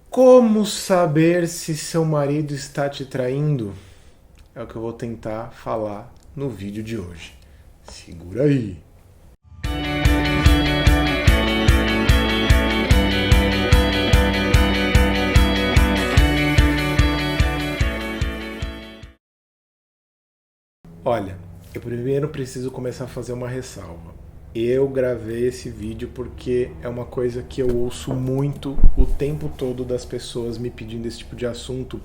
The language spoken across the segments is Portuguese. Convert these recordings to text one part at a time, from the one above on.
Como saber se seu marido está te traindo? É o que eu vou tentar falar no vídeo de hoje. Segura aí! Olha, eu primeiro preciso começar a fazer uma ressalva. Eu gravei esse vídeo porque é uma coisa que eu ouço muito o tempo todo das pessoas me pedindo esse tipo de assunto.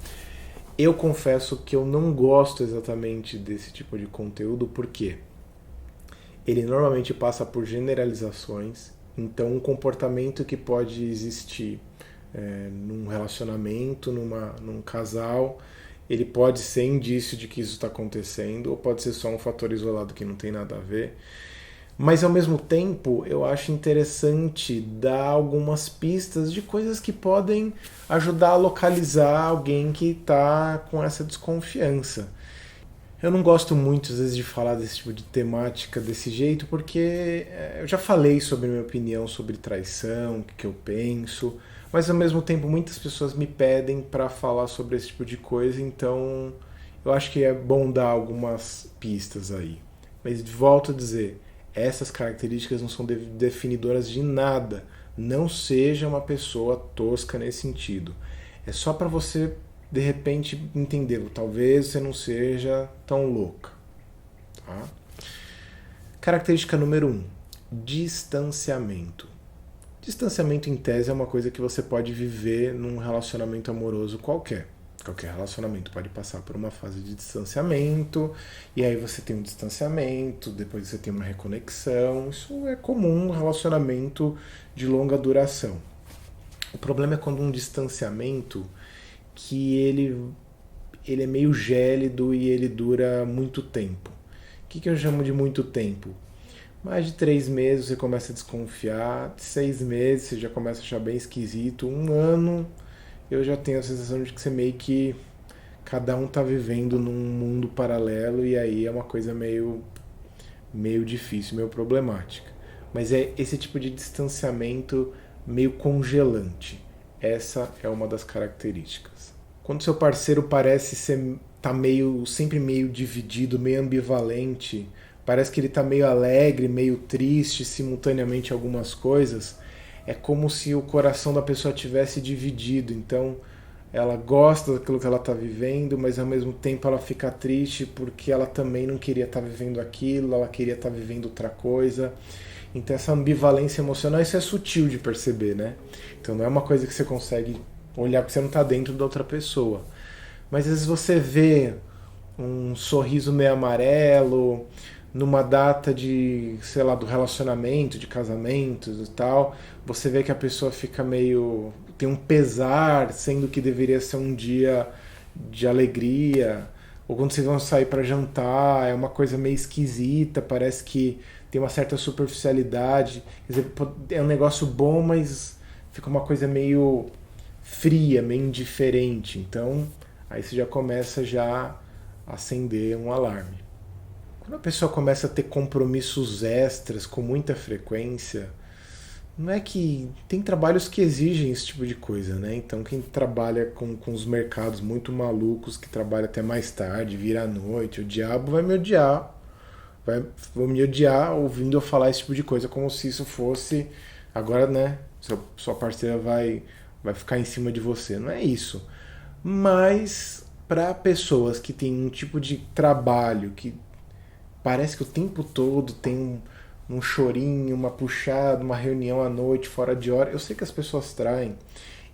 Eu confesso que eu não gosto exatamente desse tipo de conteúdo porque ele normalmente passa por generalizações, então um comportamento que pode existir num relacionamento, num casal, ele pode ser indício de que isso está acontecendo, ou pode ser só um fator isolado que não tem nada a ver. Mas ao mesmo tempo, eu acho interessante dar algumas pistas de coisas que podem ajudar a localizar alguém que está com essa desconfiança. Eu não gosto muito, às vezes, de falar desse tipo de temática desse jeito, porque eu já falei sobre a minha opinião sobre traição, o que eu penso, mas ao mesmo tempo muitas pessoas me pedem para falar sobre esse tipo de coisa, então eu acho que é bom dar algumas pistas aí. Mas volto a dizer, essas características não são definidoras de nada. Não seja uma pessoa tosca nesse sentido. É só para você de repente entender, talvez você não seja tão louca. Tá? Característica número 1, distanciamento. Distanciamento, em tese, é uma coisa que você pode viver num relacionamento amoroso qualquer. Qualquer relacionamento pode passar por uma fase de distanciamento, e aí você tem um distanciamento, depois você tem uma reconexão. Isso é comum no relacionamento de longa duração. O problema é quando um distanciamento que ele é meio gélido e ele dura muito tempo. O que eu chamo de muito tempo? Mais de 3 meses você começa a desconfiar, 6 meses você já começa a achar bem esquisito, um ano eu já tenho a sensação de que você meio que cada um tá vivendo num mundo paralelo e aí é uma coisa meio difícil, meio problemática. Mas é esse tipo de distanciamento meio congelante. Essa é uma das características. Quando seu parceiro parece ser tá meio sempre meio dividido, meio ambivalente, parece que ele tá meio alegre, meio triste simultaneamente algumas coisas, é como se o coração da pessoa tivesse dividido. Então, ela gosta daquilo que ela está vivendo, mas ao mesmo tempo ela fica triste porque ela também não queria estar vivendo aquilo, ela queria estar vivendo outra coisa. Então essa ambivalência emocional, isso é sutil de perceber, né? Então não é uma coisa que você consegue olhar porque você não está dentro da outra pessoa. Mas às vezes você vê um sorriso meio amarelo numa data de, sei lá, do relacionamento, de casamentos e tal, você vê que a pessoa fica meio tem um pesar, sendo que deveria ser um dia de alegria, ou quando vocês vão sair para jantar, é uma coisa meio esquisita, parece que tem uma certa superficialidade, quer dizer, é um negócio bom, mas fica uma coisa meio fria, meio indiferente. Então, aí você já começa já a acender um alarme. Quando a pessoa começa a ter compromissos extras com muita frequência, não é que tem trabalhos que exigem esse tipo de coisa, né? Então quem trabalha com os mercados muito malucos, que trabalha até mais tarde, vira à noite, o diabo vai me odiar, vou me odiar ouvindo eu falar esse tipo de coisa, como se isso fosse agora, né? Sua parceira vai ficar em cima de você. Não é isso. Mas para pessoas que têm um tipo de trabalho que parece que o tempo todo tem um chorinho, uma puxada, uma reunião à noite, fora de hora. Eu sei que as pessoas traem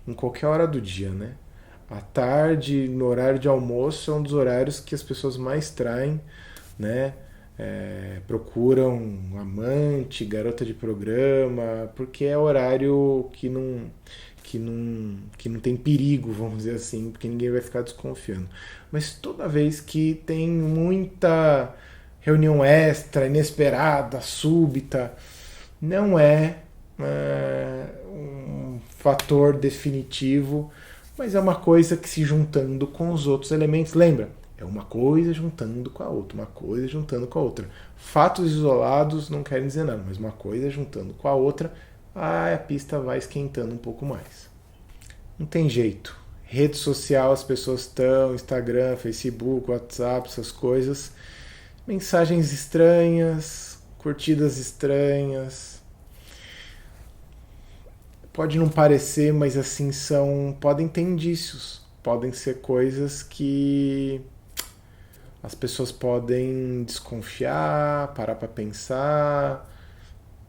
em qualquer hora do dia, né? À tarde, no horário de almoço, é um dos horários que as pessoas mais traem, né? Procuram amante, garota de programa, porque é horário que não tem perigo, vamos dizer assim, porque ninguém vai ficar desconfiando. Mas toda vez que tem muita reunião extra, inesperada, súbita, não um fator definitivo, mas é uma coisa que se juntando com os outros elementos, lembra? É uma coisa juntando com a outra, uma coisa juntando com a outra. Fatos isolados não querem dizer nada, mas uma coisa juntando com a outra, a pista vai esquentando um pouco mais. Não tem jeito. Rede social, as pessoas estão, Instagram, Facebook, WhatsApp, essas coisas. Mensagens estranhas, curtidas estranhas. Pode não parecer, mas assim podem ter indícios. Podem ser coisas que as pessoas podem desconfiar, parar para pensar,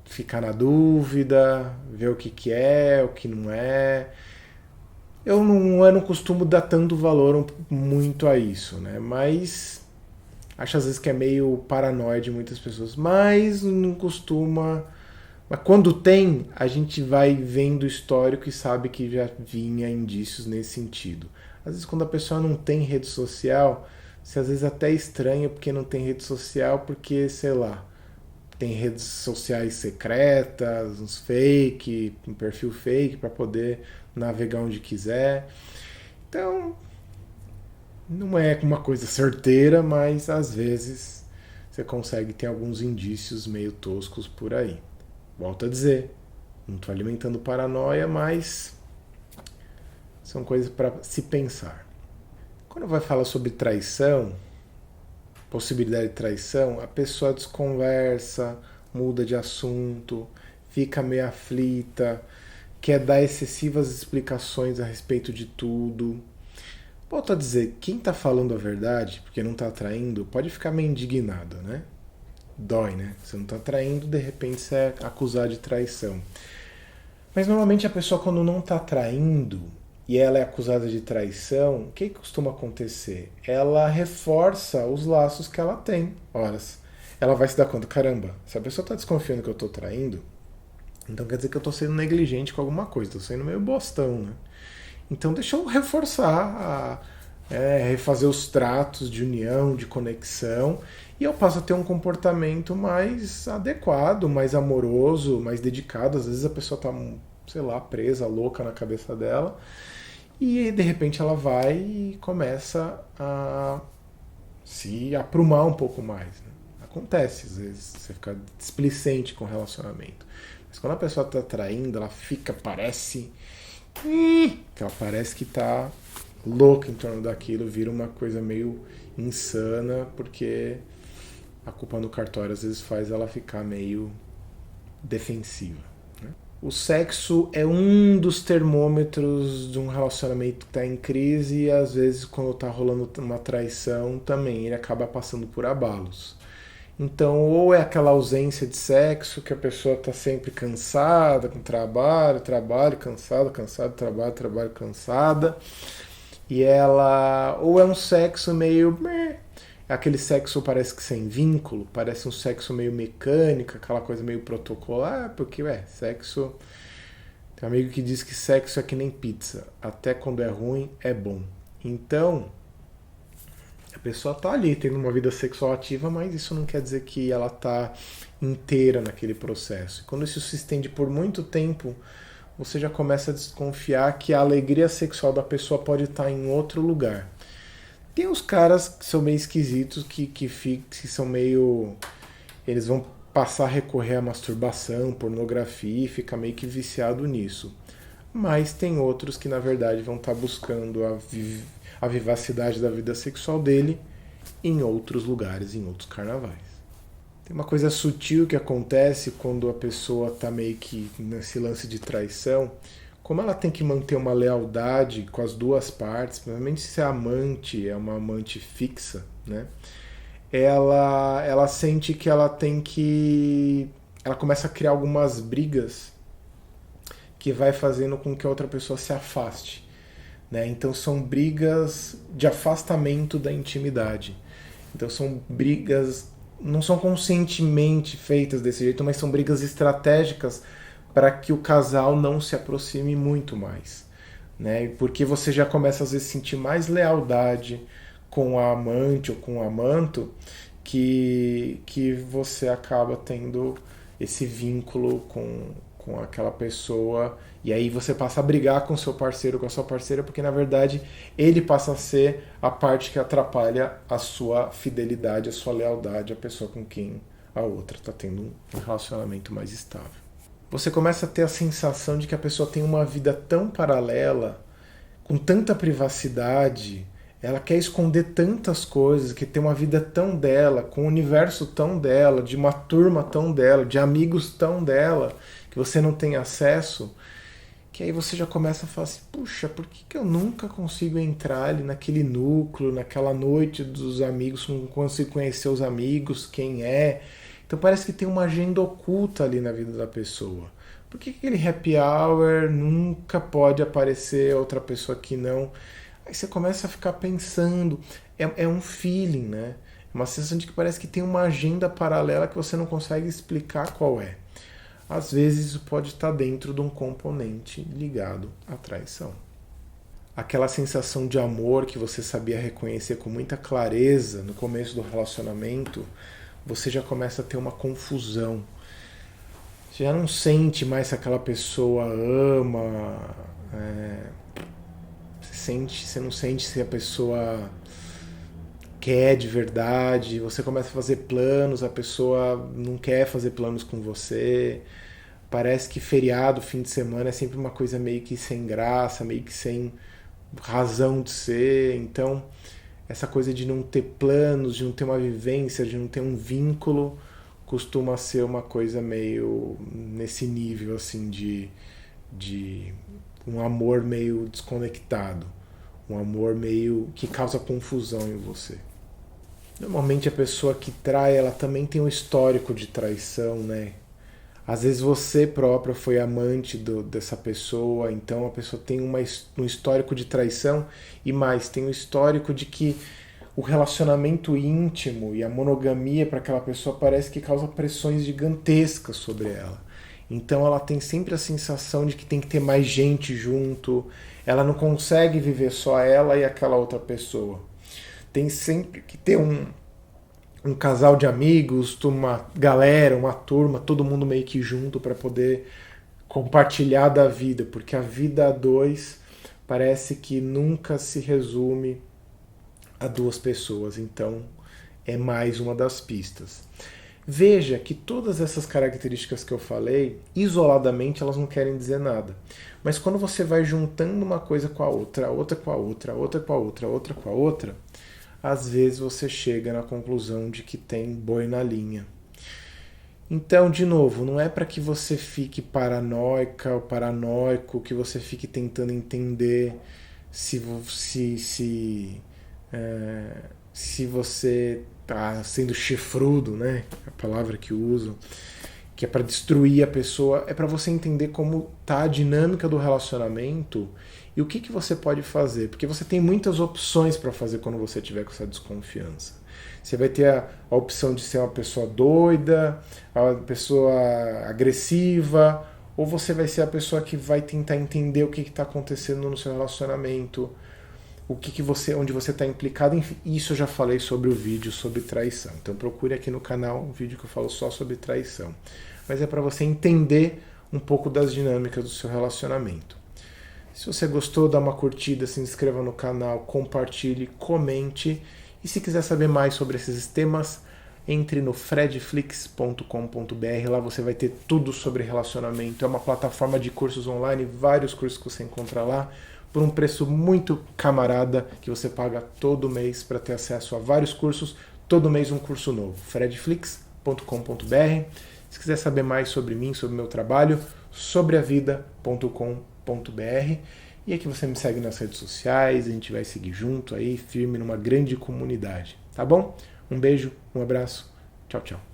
ficar na dúvida, ver o que é, o que não é. Eu não costumo dar tanto valor muito a isso, né? Mas acho às vezes que é meio paranoia de muitas pessoas, mas não costuma. Mas quando tem, a gente vai vendo o histórico e sabe que já vinha indícios nesse sentido. Às vezes quando a pessoa não tem rede social, você às vezes até estranha porque não tem rede social, porque, sei lá, tem redes sociais secretas, uns fake, um perfil fake para poder navegar onde quiser. Então, não é uma coisa certeira, mas às vezes você consegue ter alguns indícios meio toscos por aí. Volto a dizer, não estou alimentando paranoia, mas são coisas para se pensar. Quando vai falar sobre traição, possibilidade de traição, a pessoa desconversa, muda de assunto, fica meio aflita, quer dar excessivas explicações a respeito de tudo. Volto a dizer, quem está falando a verdade, porque não está traindo, pode ficar meio indignado, né? Dói, né? Você não está traindo, de repente você é acusado de traição. Mas normalmente a pessoa, quando não está traindo e ela é acusada de traição, o que costuma acontecer? Ela reforça os laços que ela tem. Horas. Ela vai se dar conta, caramba, se a pessoa está desconfiando que eu estou traindo, então quer dizer que eu estou sendo negligente com alguma coisa, estou sendo meio bostão, né? Então deixa eu reforçar, refazer os tratos de união, de conexão, e eu passo a ter um comportamento mais adequado, mais amoroso, mais dedicado. Às vezes a pessoa está, sei lá, presa, louca na cabeça dela, e de repente ela vai e começa a se aprumar um pouco mais. Né? Acontece, às vezes, você fica displicente com o relacionamento. Mas quando a pessoa está traindo, ela fica, parece que ela parece que tá louca em torno daquilo, vira uma coisa meio insana, porque a culpa no cartório às vezes faz ela ficar meio defensiva. Né? O sexo é um dos termômetros de um relacionamento que está em crise, e às vezes quando está rolando uma traição também ele acaba passando por abalos. Então, ou é aquela ausência de sexo, que a pessoa está sempre cansada, com trabalho, cansada, trabalho, cansada. E ela. Ou é um sexo meio. Aquele sexo parece que sem vínculo, parece um sexo meio mecânico, aquela coisa meio protocolar, porque, sexo. Tem um amigo que diz que sexo é que nem pizza, até quando é ruim, é bom. Então. A pessoa está ali tendo uma vida sexual ativa, mas isso não quer dizer que ela está inteira naquele processo. E quando isso se estende por muito tempo, você já começa a desconfiar que a alegria sexual da pessoa pode estar em outro lugar. Tem os caras que são meio esquisitos, que são meio... Eles vão passar a recorrer à masturbação, pornografia, e fica meio que viciado nisso. Mas tem outros que, na verdade, vão estar buscando a vivacidade da vida sexual dele em outros lugares, em outros carnavais. Tem uma coisa sutil que acontece quando a pessoa está meio que nesse lance de traição. Como ela tem que manter uma lealdade com as duas partes, principalmente se a amante é uma amante fixa, né? Ela sente que ela tem que... Ela começa a criar algumas brigas que vai fazendo com que a outra pessoa se afaste. Né? Então são brigas de afastamento da intimidade. Então são brigas, não são conscientemente feitas desse jeito, mas são brigas estratégicas para que o casal não se aproxime muito mais. Né? Porque você já começa às vezes a sentir mais lealdade com a amante ou com o amanto, que você acaba tendo esse vínculo com aquela pessoa, e aí você passa a brigar com seu parceiro, com a sua parceira, porque na verdade ele passa a ser a parte que atrapalha a sua fidelidade, a sua lealdade à pessoa com quem a outra está tendo um relacionamento mais estável. Você começa a ter a sensação de que a pessoa tem uma vida tão paralela com tanta privacidade, ela quer esconder tantas coisas, que tem uma vida tão dela, com um universo tão dela, de uma turma tão dela, de amigos tão dela, que você não tem acesso, que aí você já começa a falar assim, puxa, por que eu nunca consigo entrar ali naquele núcleo, naquela noite dos amigos, não consigo conhecer os amigos, quem é. Então parece que tem uma agenda oculta ali na vida da pessoa. Por que aquele happy hour nunca pode aparecer outra pessoa que não? Aí você começa a ficar pensando, é um feeling, né? É uma sensação de que parece que tem uma agenda paralela que você não consegue explicar qual é. Às vezes isso pode estar dentro de um componente ligado à traição. Aquela sensação de amor que você sabia reconhecer com muita clareza no começo do relacionamento, você já começa a ter uma confusão. Você já não sente mais se aquela pessoa ama, você não sente se a pessoa quer de verdade, você começa a fazer planos, a pessoa não quer fazer planos com você. Parece que feriado, fim de semana é sempre uma coisa meio que sem graça, meio que sem razão de ser. Então, essa coisa de não ter planos, de não ter uma vivência, de não ter um vínculo, costuma ser uma coisa meio nesse nível assim de um amor meio desconectado, um amor meio que causa confusão em você. Normalmente a pessoa que trai, ela também tem um histórico de traição, né? Às vezes você própria foi amante dessa pessoa, então a pessoa tem um histórico de traição e mais, tem um histórico de que o relacionamento íntimo e a monogamia para aquela pessoa parece que causa pressões gigantescas sobre ela. Então ela tem sempre a sensação de que tem que ter mais gente junto, ela não consegue viver só ela e aquela outra pessoa. Tem sempre que ter um casal de amigos, uma galera, uma turma, todo mundo meio que junto para poder compartilhar da vida, porque a vida a dois parece que nunca se resume a duas pessoas, então é mais uma das pistas. Veja que todas essas características que eu falei, isoladamente elas não querem dizer nada. Mas quando você vai juntando uma coisa com a outra, outra com a outra, outra com a outra, outra com a outra, às vezes você chega na conclusão de que tem boi na linha. Então, de novo, não é para que você fique paranoica ou paranoico, que você fique tentando entender se você está sendo chifrudo, né? A palavra que uso, que é para destruir a pessoa, é para você entender como está a dinâmica do relacionamento e o que você pode fazer, porque você tem muitas opções para fazer quando você tiver com essa desconfiança. Você vai ter a opção de ser uma pessoa doida, a pessoa agressiva, ou você vai ser a pessoa que vai tentar entender o que está acontecendo no seu relacionamento, onde você está implicado. Enfim, isso eu já falei sobre o vídeo sobre traição. Então procure aqui no canal um vídeo que eu falo só sobre traição. Mas é para você entender um pouco das dinâmicas do seu relacionamento. Se você gostou, dá uma curtida, se inscreva no canal, compartilhe, comente. E se quiser saber mais sobre esses temas, entre no fredflix.com.br. Lá você vai ter tudo sobre relacionamento. É uma plataforma de cursos online, vários cursos que você encontra lá, por um preço muito camarada, que você paga todo mês para ter acesso a vários cursos, todo mês um curso novo. fredflix.com.br. Se quiser saber mais sobre mim, sobre o meu trabalho, sobreavida.com.br. E aqui você me segue nas redes sociais, a gente vai seguir junto aí, firme numa grande comunidade, tá bom? Um beijo, um abraço, tchau, tchau.